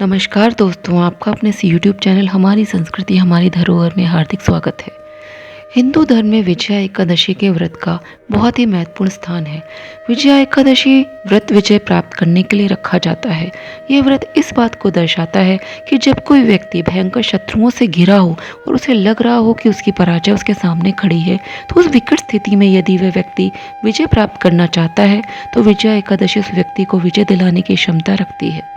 नमस्कार दोस्तों, आपका अपने इस यूट्यूब चैनल हमारी संस्कृति हमारी धरोहर में हार्दिक स्वागत है। हिंदू धर्म में विजया एकादशी के व्रत का बहुत ही महत्वपूर्ण स्थान है। विजया एकादशी व्रत विजय प्राप्त करने के लिए रखा जाता है। ये व्रत इस बात को दर्शाता है कि जब कोई व्यक्ति भयंकर शत्रुओं से घिरा हो और उसे लग रहा हो कि उसकी पराजय उसके सामने खड़ी है, तो उस विकट स्थिति में यदि वह व्यक्ति विजय प्राप्त करना चाहता है तो विजया एकादशी उस व्यक्ति को विजय दिलाने की क्षमता रखती है।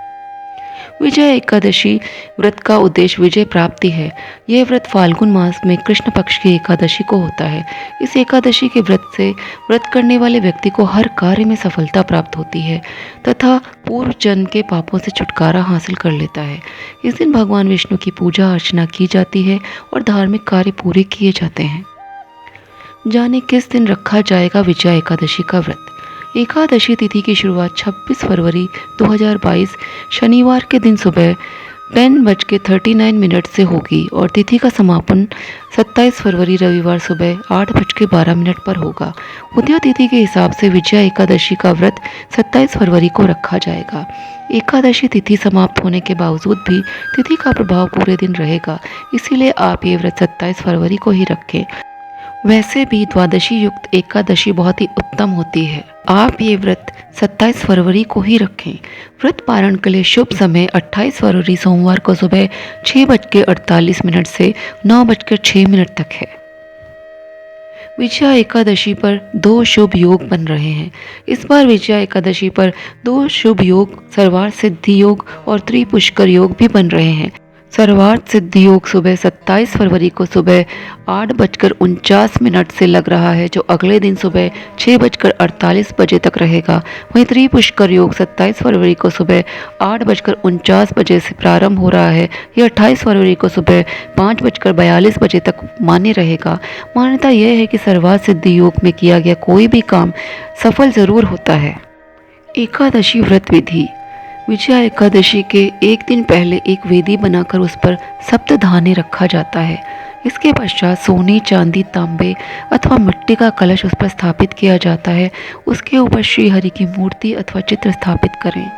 विजय एकादशी व्रत का उद्देश्य विजय प्राप्ति है। यह व्रत फाल्गुन मास में कृष्ण पक्ष की एकादशी को होता है। इस एकादशी के व्रत से व्रत करने वाले व्यक्ति को हर कार्य में सफलता प्राप्त होती है तथा पूर्व जन्म के पापों से छुटकारा हासिल कर लेता है। इस दिन भगवान विष्णु की पूजा अर्चना की जाती है और धार्मिक कार्य पूरे किए जाते हैं। जाने किस दिन रखा जाएगा विजया एकादशी का व्रत। एकादशी तिथि की शुरुआत 26 फरवरी 2022 शनिवार के दिन सुबह 10:39 से होगी और तिथि का समापन 27 फरवरी रविवार सुबह 8:12 पर होगा। उदय तिथि के हिसाब से विजया एकादशी का व्रत 27 फरवरी को रखा जाएगा। एकादशी तिथि समाप्त होने के बावजूद भी तिथि का प्रभाव पूरे दिन रहेगा, इसीलिए आप ये व्रत 27 फरवरी को ही रखें। वैसे भी द्वादशी युक्त एकादशी बहुत ही उत्तम होती है। आप ये व्रत 27 फरवरी को ही रखें। व्रत पारण के लिए शुभ समय 28 फरवरी सोमवार को सुबह 6:48 से 9:06 तक है। विजया एकादशी पर 2 शुभ योग बन रहे हैं। इस बार विजया एकादशी पर 2 शुभ योग सर्वार्थ सिद्धि योग और त्रिपुष्कर योग भी बन रहे हैं। सर्वार्थ सिद्धि योग सुबह 27 फरवरी को सुबह 8:49 से लग रहा है, जो अगले दिन सुबह 6:48 बजे तक रहेगा। वहीं त्रिपुष्कर योग 27 फरवरी को सुबह 8:49 से प्रारंभ हो रहा है। यह 28 फरवरी को सुबह 5:42 बजे तक मान्य रहेगा। मान्यता यह है कि सर्वार्थ सिद्धि योग में किया गया कोई भी काम सफल जरूर होता है। एकादशी व्रत विधि। विजया एकादशी के एक दिन पहले एक वेदी बनाकर उस पर सप्तधान्य रखा जाता है। इसके पश्चात सोने, चांदी, तांबे अथवा मिट्टी का कलश उस पर स्थापित किया जाता है। उसके ऊपर श्री हरि की मूर्ति अथवा चित्र स्थापित करें।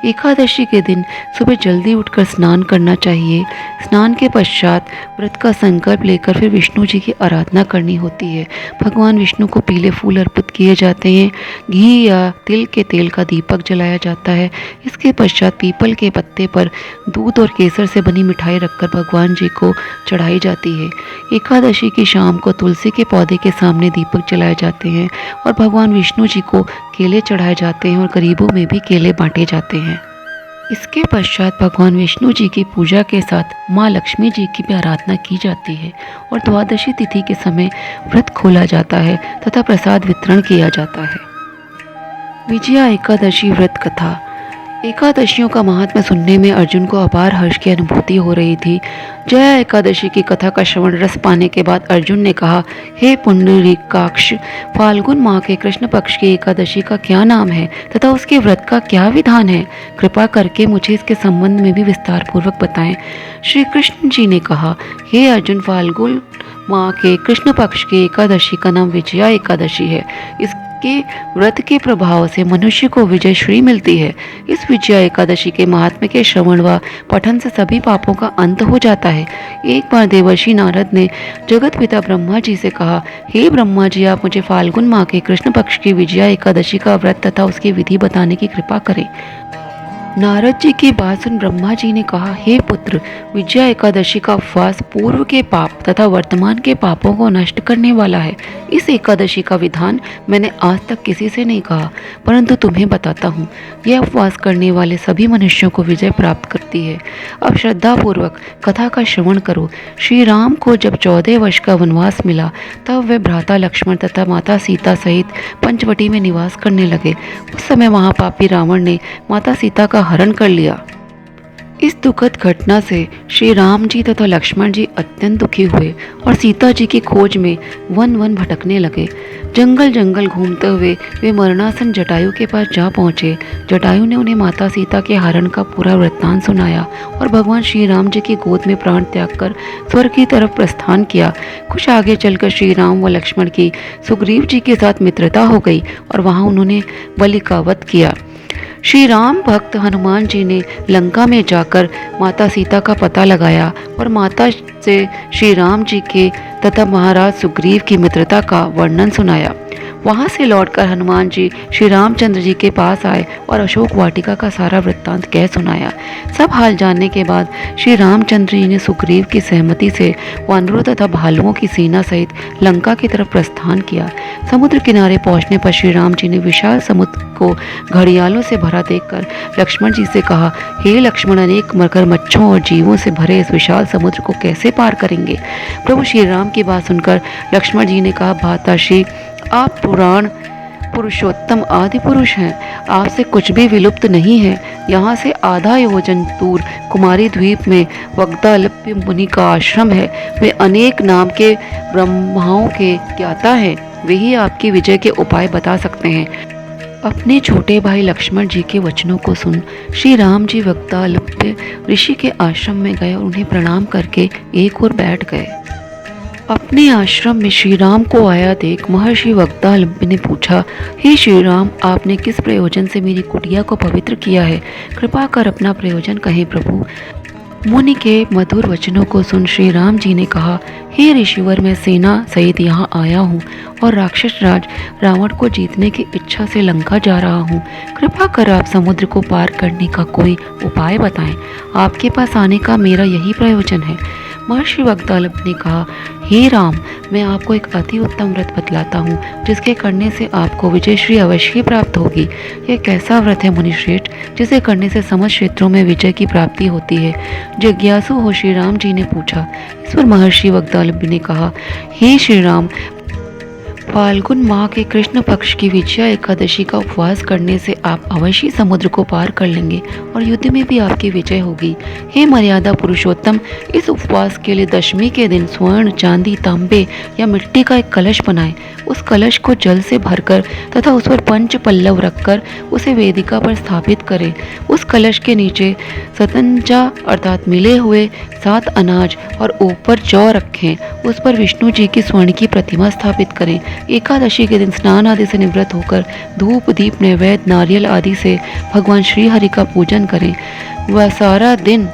एकादशी के दिन सुबह जल्दी उठकर स्नान करना चाहिए। स्नान के पश्चात व्रत का संकल्प लेकर फिर विष्णु जी की आराधना करनी होती है। भगवान विष्णु को पीले फूल अर्पित किए जाते हैं। घी या तिल के तेल का दीपक जलाया जाता है। इसके पश्चात पीपल के पत्ते पर दूध और केसर से बनी मिठाई रखकर भगवान जी को चढ़ाई जाती है। एकादशी की शाम को तुलसी के पौधे के सामने दीपक जलाए जाते हैं और भगवान विष्णु जी को केले चढ़ाए जाते हैं और गरीबों में भी केले बांटे जाते हैं। इसके पश्चात भगवान विष्णु जी की पूजा के साथ माँ लक्ष्मी जी की भी आराधना की जाती है और द्वादशी तिथि के समय व्रत खोला जाता है तथा प्रसाद वितरण किया जाता है। विजया एकादशी व्रत कथा। एकादशियों का महात्म्य सुनने में अर्जुन को अपार हर्ष की अनुभूति हो रही थी। जया एकादशी की कथा का श्रवण रस पाने के बाद अर्जुन ने कहा, हे पुंडरीकाक्ष, फाल्गुन माह के कृष्ण पक्ष की एकादशी का क्या नाम है तथा उसके व्रत का क्या विधान है? कृपा करके मुझे इसके संबंध में भी विस्तार पूर्वक बताएं। श्री कृष्ण जी ने कहा, हे अर्जुन, फाल्गुन माह के कृष्ण पक्ष की एकादशी का नाम विजया एकादशी है। इसके व्रत के प्रभाव से मनुष्य को विजय श्री मिलती है। इस विजया एकादशी के महात्म्य के श्रवण व पठन से सभी पापों का अंत हो जाता है। एक बार देवर्षि नारद ने जगत पिता ब्रह्मा जी से कहा, हे ब्रह्मा जी, आप मुझे फाल्गुन माह के कृष्ण पक्ष की विजया एकादशी का व्रत तथा उसकी विधि बताने की कृपा करें। नारद जी की बात सुन ब्रह्मा जी ने कहा, हे पुत्र, विजया एकादशी का उपवास पूर्व के पाप तथा वर्तमान के पापों को नष्ट करने वाला है। इस एकादशी का विधान मैंने आज तक किसी से नहीं कहा, परंतु तुम्हें बताता हूँ। यह उपवास करने वाले सभी मनुष्यों को विजय प्राप्त करती है। अब श्रद्धा पूर्वक कथा का श्रवण करो। श्री राम को जब 14 वर्ष का वनवास मिला, तब वे भ्राता लक्ष्मण तथा माता सीता सहित पंचवटी में निवास करने लगे। उस समय महापापी रावण ने माता सीता का हरण कर लिया। इस दुखद घटना से श्री राम जी तथा लक्ष्मण जी अत्यंत दुखी हुए और सीता जी की खोज में वन वन भटकने लगे। जंगल जंगल घूमते हुए वे मरणासन जटायु के पास जा पहुँचे। जटायु ने उन्हें माता सीता के हरण का पूरा वृत्तांत सुनाया और भगवान श्री राम जी की गोद में प्राण त्याग कर स्वर्ग की तरफ प्रस्थान किया। कुछ आगे चलकर श्री राम व लक्ष्मण की सुग्रीव जी के साथ मित्रता हो गई और वहाँ उन्होंने बलि का वध किया। श्री राम भक्त हनुमान जी ने लंका में जाकर माता सीता का पता लगाया और माता से श्री राम जी के तथा महाराज सुग्रीव की मित्रता का वर्णन सुनाया। वहां से लौटकर हनुमान जी श्री रामचंद्र जी के पास आए और अशोक वाटिका का सारा वृत्तांत कह सुनाया। सब हाल जानने के बाद श्री रामचंद्र जी ने सुग्रीव की सहमति से वानरों तथा भालुओं की सेना सहित लंका की तरफ प्रस्थान किया। समुद्र किनारे पहुंचने पर श्री राम जी ने विशाल समुद्र को घड़ियालों से भरा देखकर लक्ष्मण जी से कहा, हे लक्ष्मण, अनेक मगरमच्छों और जीवों से भरे इस विशाल समुद्र को कैसे पार करेंगे? प्रभु श्री राम की बात सुनकर लक्ष्मण जी ने कहा, भ्राताश्री, आप पुराण पुरुषोत्तम आदि पुरुष हैं, आपसे कुछ भी विलुप्त नहीं है। यहाँ से आधा योजन दूर कुमारी द्वीप में वग्दालप्य मुनि का आश्रम है। वे अनेक नाम के ब्रह्माओं के ज्ञाता हैं। वे ही आपकी विजय के उपाय बता सकते हैं। अपने छोटे भाई लक्ष्मण जी के वचनों को सुन श्री राम जी वग्दालप्य ऋषि के आश्रम में गए और उन्हें प्रणाम करके एक ओर बैठ गए। अपने आश्रम में श्री राम को आया देख महर्षि वग्दालप्य ने पूछा, हे श्री राम, आपने किस प्रयोजन से मेरी कुटिया को पवित्र किया है? कृपा कर अपना प्रयोजन कहें प्रभु। मुनि के मधुर वचनों को सुन श्री राम जी ने कहा, हे ऋषिवर, मैं सेना सहित यहाँ आया हूँ और राक्षस राज रावण को जीतने की इच्छा से लंका जा रहा हूँ। कृपा कर आप समुद्र को पार करने का कोई उपाय बताएं। आपके पास आने का मेरा यही प्रयोजन है। महर्षि वग्दालप्य ने कहा, हे राम, मैं आपको एक अति उत्तम व्रत बतलाता हूँ जिसके करने से आपको विजयश्री अवश्य ही प्राप्त होगी। यह कैसा व्रत है मुनिश्रेष्ठ, जिसे करने से समस्त क्षेत्रों में विजय की प्राप्ति होती है? जिज्ञासु हो श्री राम जी ने पूछा। इस पर महर्षि वग्दालप्य ने कहा, हे श्री राम, फाल्गुन माह के कृष्ण पक्ष की विजया एकादशी का उपवास करने से आप अवश्य समुद्र को पार कर लेंगे और युद्ध में भी आपकी विजय होगी। हे मर्यादा पुरुषोत्तम, इस उपवास के लिए दशमी के दिन स्वर्ण, चांदी, तांबे या मिट्टी का एक कलश बनाएं। उस कलश को जल से भरकर तथा उस पर पंच पल्लव रखकर उसे वेदिका पर स्थापित करें। उस कलश के नीचे सतंजा अर्थात मिले हुए 7 अनाज और ऊपर जौ रखें। उस पर विष्णु जी की स्वर्ण की प्रतिमा स्थापित करें। एकादशी के दिन स्नान आदि से निवृत्त होकर धूप, दीप, नैवेद्य, नारियल आदि से भगवान श्री हरि का पूजन करें। वह सारा दिन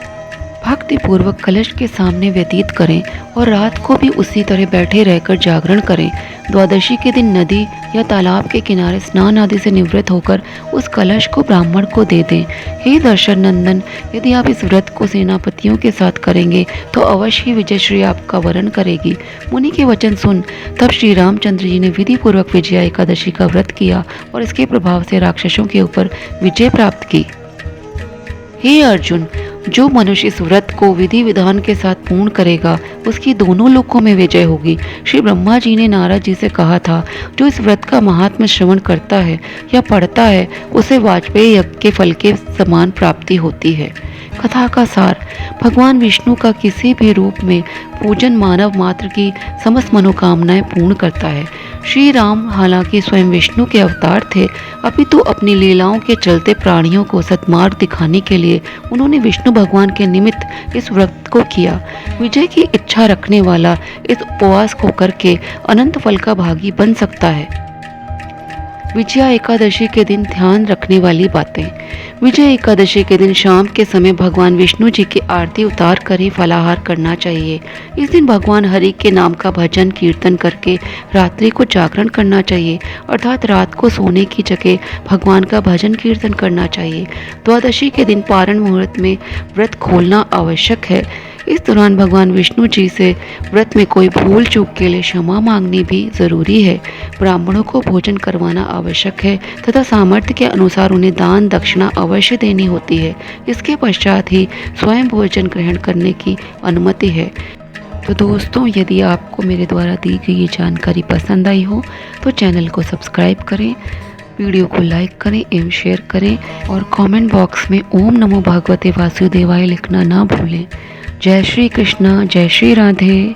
भक्ति पूर्वक कलश के सामने व्यतीत करें और रात को भी उसी तरह बैठे रहकर जागरण करें। द्वादशी के दिन नदी या तालाब के किनारे स्नान आदि से निवृत्त होकर उस कलश को ब्राह्मण को दे दें। हे दर्शन नंदन, यदि आप इस व्रत को सेनापतियों के साथ करेंगे तो अवश्य ही विजयश्री आपका वरण करेगी। मुनि के वचन सुन तब श्री रामचंद्र जी ने विधि पूर्वक विजया एकादशी का व्रत किया और इसके प्रभाव से राक्षसों के ऊपर विजय प्राप्त की। हे अर्जुन, जो मनुष्य इस व्रत को विधि विधान के साथ पूर्ण करेगा उसकी दोनों लोकों में विजय होगी। श्री ब्रह्मा जी ने नारद जी से कहा था, जो इस व्रत का महात्म्य श्रवण करता है या पढ़ता है उसे वाजपेयी यज्ञ के फल के समान प्राप्ति होती है। कथा का सार, भगवान विष्णु का किसी भी रूप में पूजन मानव मात्र की समस्त मनोकामनाएं पूर्ण करता है। श्री राम हालांकि स्वयं विष्णु के अवतार थे, अपितु अपनी लीलाओं के चलते प्राणियों को सत्मार्ग दिखाने के लिए उन्होंने विष्णु भगवान के निमित्त इस व्रत को किया। विजय की इच्छा रखने वाला इस उपवास को करके अनंत फल का भागी बन सकता है। विजया एकादशी के दिन ध्यान रखने वाली बातें। विजय एकादशी के दिन शाम के समय भगवान विष्णु जी की आरती उतार कर ही फलाहार करना चाहिए। इस दिन भगवान हरि के नाम का भजन कीर्तन करके रात्रि को जागरण करना चाहिए, अर्थात रात को सोने की जगह भगवान का भजन कीर्तन करना चाहिए। द्वादशी के दिन पारण मुहूर्त में व्रत खोलना आवश्यक है। इस दौरान भगवान विष्णु जी से व्रत में कोई भूल चूक के लिए क्षमा मांगनी भी जरूरी है। ब्राह्मणों को भोजन करवाना आवश्यक है तथा सामर्थ्य के अनुसार उन्हें दान दक्षिणा अवश्य देनी होती है। इसके पश्चात ही स्वयं भोजन ग्रहण करने की अनुमति है। तो दोस्तों, यदि आपको मेरे द्वारा दी गई ये जानकारी पसंद आई हो तो चैनल को सब्सक्राइब करें, वीडियो को लाइक करें एवं शेयर करें और कमेंट बॉक्स में ओम नमो भगवते वासुदेवाय लिखना ना भूलें। जय श्री कृष्णा, जय श्री राधे।